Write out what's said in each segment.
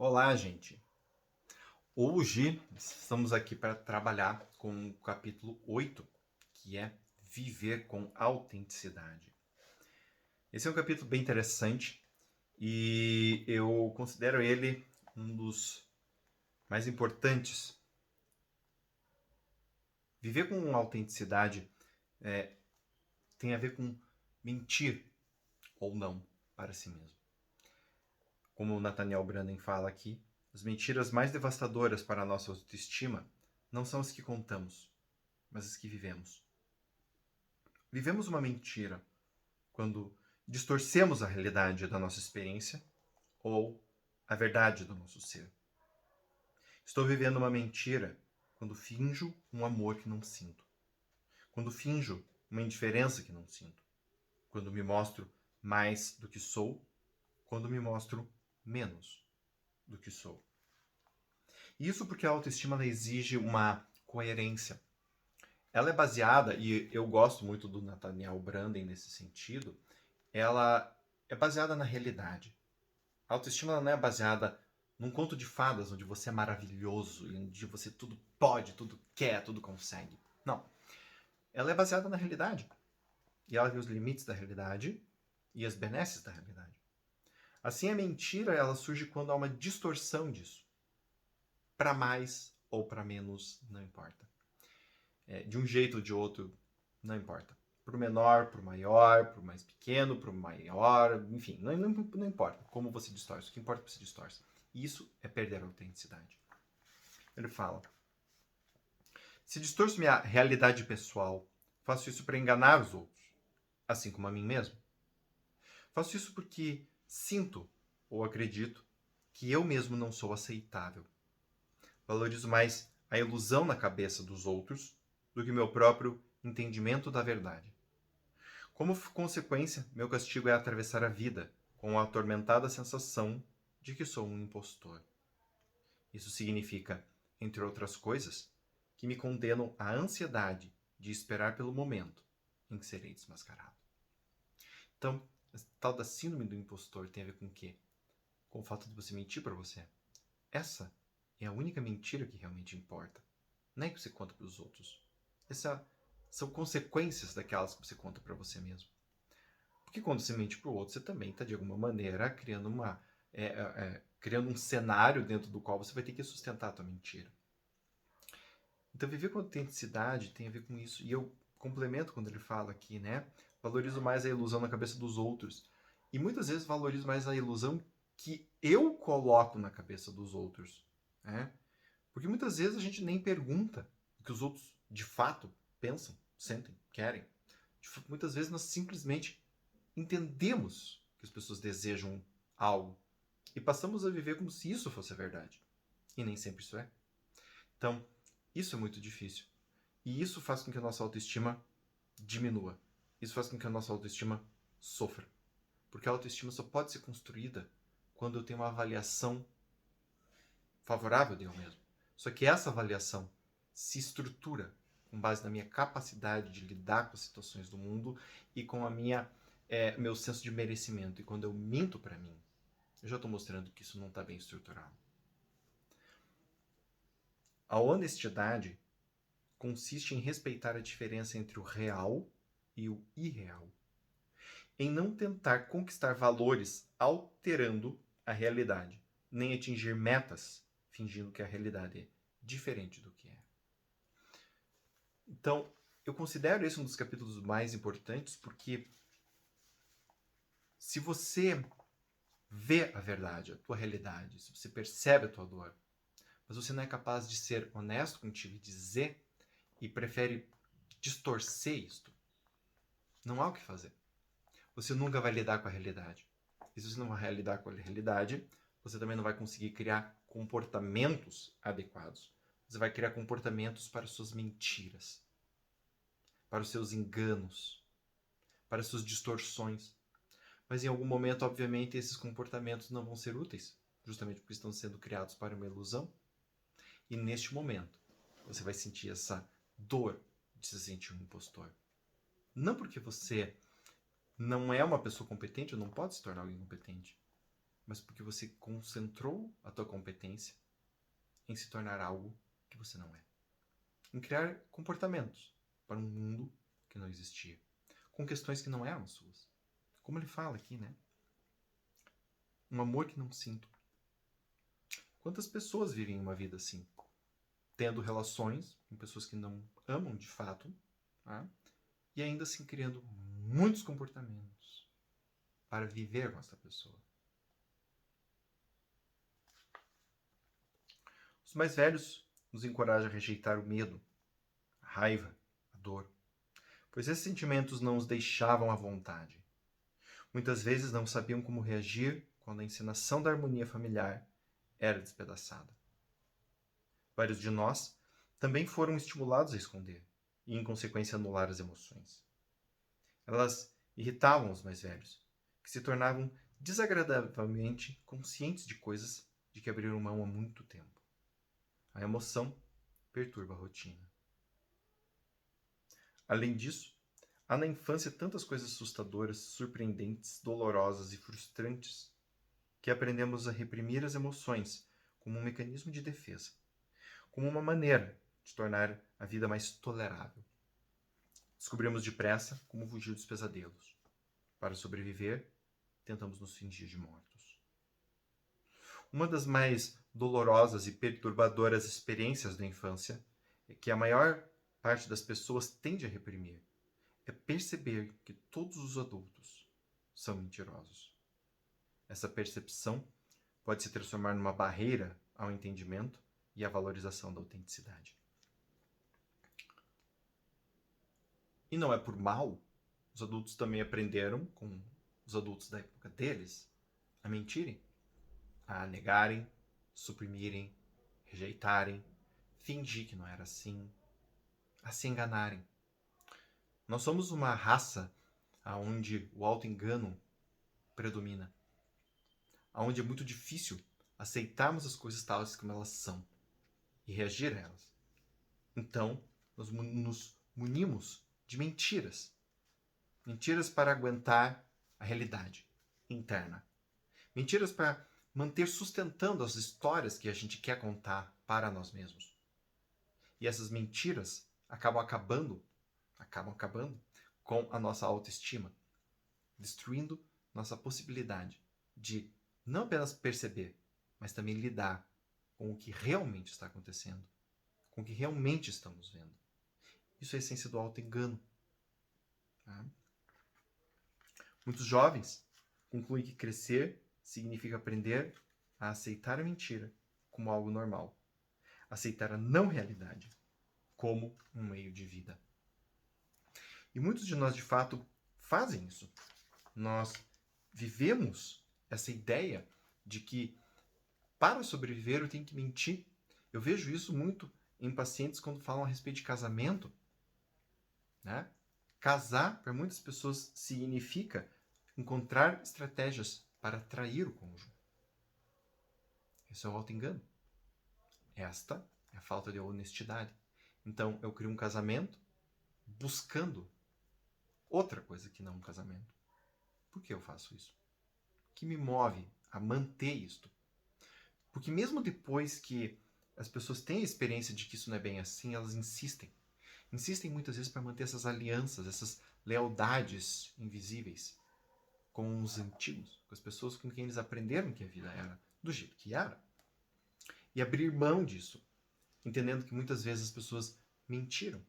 Olá, gente! Hoje estamos aqui para trabalhar com o capítulo 8, que é Viver com Autenticidade. Esse é um capítulo bem interessante e eu considero ele um dos mais importantes. Viver com autenticidade tem a ver com mentir ou não para si mesmo. Como o Nathaniel Branden fala aqui, as mentiras mais devastadoras para a nossa autoestima não são as que contamos, mas as que vivemos. Vivemos uma mentira quando distorcemos a realidade da nossa experiência ou a verdade do nosso ser. Estou vivendo uma mentira quando finjo um amor que não sinto. Quando finjo uma indiferença que não sinto. Quando me mostro mais do que sou. Quando me mostro menos do que sou. Isso porque a autoestima ela exige uma coerência. Ela é baseada, e eu gosto muito do Nathaniel Branden nesse sentido, ela é baseada na realidade. A autoestima não é baseada num conto de fadas onde você é maravilhoso e onde você tudo pode, tudo quer, tudo consegue. Não. Ela é baseada na realidade. E ela tem os limites da realidade e as benesses da realidade. Assim, a mentira ela surge quando há uma distorção disso. Para mais ou para menos, não importa. De um jeito ou de outro, não importa. Para o menor, para o maior, para o mais pequeno, para o maior, enfim, não importa como você distorce. O que importa é que você distorce. Isso é perder a autenticidade. Ele fala: se distorço minha realidade pessoal, faço isso para enganar os outros, assim como a mim mesmo. Faço isso porque sinto ou acredito que eu mesmo não sou aceitável. Valorizo mais a ilusão na cabeça dos outros do que meu próprio entendimento da verdade. Como consequência, meu castigo é atravessar a vida com a atormentada sensação de que sou um impostor. Isso significa, entre outras coisas, que me condenam à ansiedade de esperar pelo momento em que serei desmascarado. Então, a tal da síndrome do impostor tem a ver com o quê? Com o fato de você mentir para você. Essa é a única mentira que realmente importa. Não é que você conta para os outros. Essas são consequências daquelas que você conta para você mesmo. Porque quando você mente para o outro, você também está, de alguma maneira, criando um cenário dentro do qual você vai ter que sustentar a tua mentira. Então, viver com autenticidade tem a ver com isso. E eu complemento quando ele fala aqui, né? Valorizo mais a ilusão na cabeça dos outros. E muitas vezes valorizo mais a ilusão que eu coloco na cabeça dos outros. Né? Porque muitas vezes a gente nem pergunta o que os outros de fato pensam, sentem, querem. Muitas vezes nós simplesmente entendemos que as pessoas desejam algo e passamos a viver como se isso fosse a verdade. E nem sempre isso é. Então, isso é muito difícil. E isso faz com que a nossa autoestima diminua. Isso faz com que a nossa autoestima sofra. Porque a autoestima só pode ser construída quando eu tenho uma avaliação favorável de eu mesmo. Só que essa avaliação se estrutura com base na minha capacidade de lidar com as situações do mundo e com a meu senso de merecimento. E quando eu minto para mim, eu já estou mostrando que isso não está bem estruturado. A honestidade consiste em respeitar a diferença entre o real e o irreal. Em não tentar conquistar valores alterando a realidade, nem atingir metas fingindo que a realidade é diferente do que é. Então, eu considero esse um dos capítulos mais importantes porque se você vê a verdade, a tua realidade, se você percebe a tua dor, mas você não é capaz de ser honesto contigo e dizer e prefere distorcer isto, não há o que fazer. Você nunca vai lidar com a realidade. E se você não vai lidar com a realidade, você também não vai conseguir criar comportamentos adequados. Você vai criar comportamentos para suas mentiras, para os seus enganos, para as suas distorções. Mas em algum momento, obviamente, esses comportamentos não vão ser úteis, justamente porque estão sendo criados para uma ilusão. E neste momento, você vai sentir essa dor de se sentir um impostor. Não porque você não é uma pessoa competente ou não pode se tornar alguém competente, mas porque você concentrou a tua competência em se tornar algo que você não é. Em criar comportamentos para um mundo que não existia, com questões que não eram suas. Como ele fala aqui, né? Um amor que não sinto. Quantas pessoas vivem uma vida assim? Tendo relações com pessoas que não amam de fato, tá? E ainda assim criando muitos comportamentos para viver com essa pessoa. Os mais velhos nos encorajam a rejeitar o medo, a raiva, a dor, pois esses sentimentos não os deixavam à vontade. Muitas vezes não sabiam como reagir quando a encenação da harmonia familiar era despedaçada. Vários de nós também foram estimulados a esconder e, em consequência, anular as emoções. Elas irritavam os mais velhos, que se tornavam desagradavelmente conscientes de coisas de que abriram mão há muito tempo. A emoção perturba a rotina. Além disso, há na infância tantas coisas assustadoras, surpreendentes, dolorosas e frustrantes que aprendemos a reprimir as emoções como um mecanismo de defesa, como uma maneira de tornar a vida mais tolerável. Descobrimos depressa como fugir dos pesadelos. Para sobreviver, tentamos nos fingir de mortos. Uma das mais dolorosas e perturbadoras experiências da infância é que a maior parte das pessoas tende a reprimir. É perceber que todos os adultos são mentirosos. Essa percepção pode se transformar numa barreira ao entendimento e à valorização da autenticidade. E não é por mal. Os adultos também aprenderam, com os adultos da época deles, a mentirem, a negarem, suprimirem, rejeitarem, fingir que não era assim, a se enganarem. Nós somos uma raça onde o auto-engano predomina, onde é muito difícil aceitarmos as coisas tais como elas são e reagir a elas. Então, nós nos munimos de mentiras. Mentiras para aguentar a realidade interna. Mentiras para manter sustentando as histórias que a gente quer contar para nós mesmos. E essas mentiras acabam acabando com a nossa autoestima, destruindo nossa possibilidade de não apenas perceber, mas também lidar com o que realmente está acontecendo, com o que realmente estamos vendo. Isso é a essência do auto-engano. Tá? Muitos jovens concluem que crescer significa aprender a aceitar a mentira como algo normal, aceitar a não realidade como um meio de vida. E muitos de nós, de fato, fazem isso. Nós vivemos essa ideia de que para sobreviver eu tenho que mentir. Eu vejo isso muito em pacientes quando falam a respeito de casamento. Né? Casar, para muitas pessoas, significa encontrar estratégias para atrair o cônjuge. Isso é o auto-engano. Esta é a falta de honestidade. Então, eu crio um casamento buscando outra coisa que não um casamento. Por que eu faço isso? O que me move a manter isto? Porque mesmo depois que as pessoas têm a experiência de que isso não é bem assim, elas insistem. Insistem muitas vezes para manter essas alianças, essas lealdades invisíveis com os antigos, com as pessoas com quem eles aprenderam que a vida era do jeito que era. E abrir mão disso, entendendo que muitas vezes as pessoas mentiram,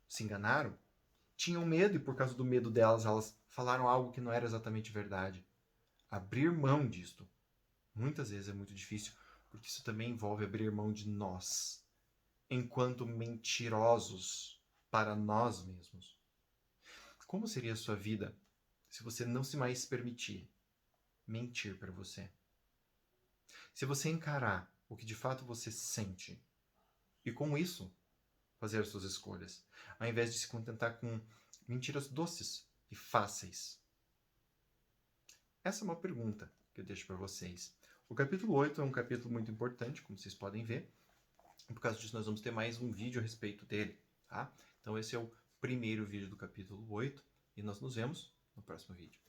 se enganaram, tinham medo e por causa do medo delas, elas falaram algo que não era exatamente verdade. Abrir mão disto, muitas vezes é muito difícil, porque isso também envolve abrir mão de nós, enquanto mentirosos para nós mesmos. Como seria a sua vida se você não se mais permitir mentir para você? Se você encarar o que de fato você sente e com isso fazer as suas escolhas, ao invés de se contentar com mentiras doces e fáceis. Essa é uma pergunta que eu deixo para vocês. O capítulo 8 é um capítulo muito importante, como vocês podem ver. E por causa disso, nós vamos ter mais um vídeo a respeito dele. Tá? Então esse é o primeiro vídeo do capítulo 8 e nós nos vemos no próximo vídeo.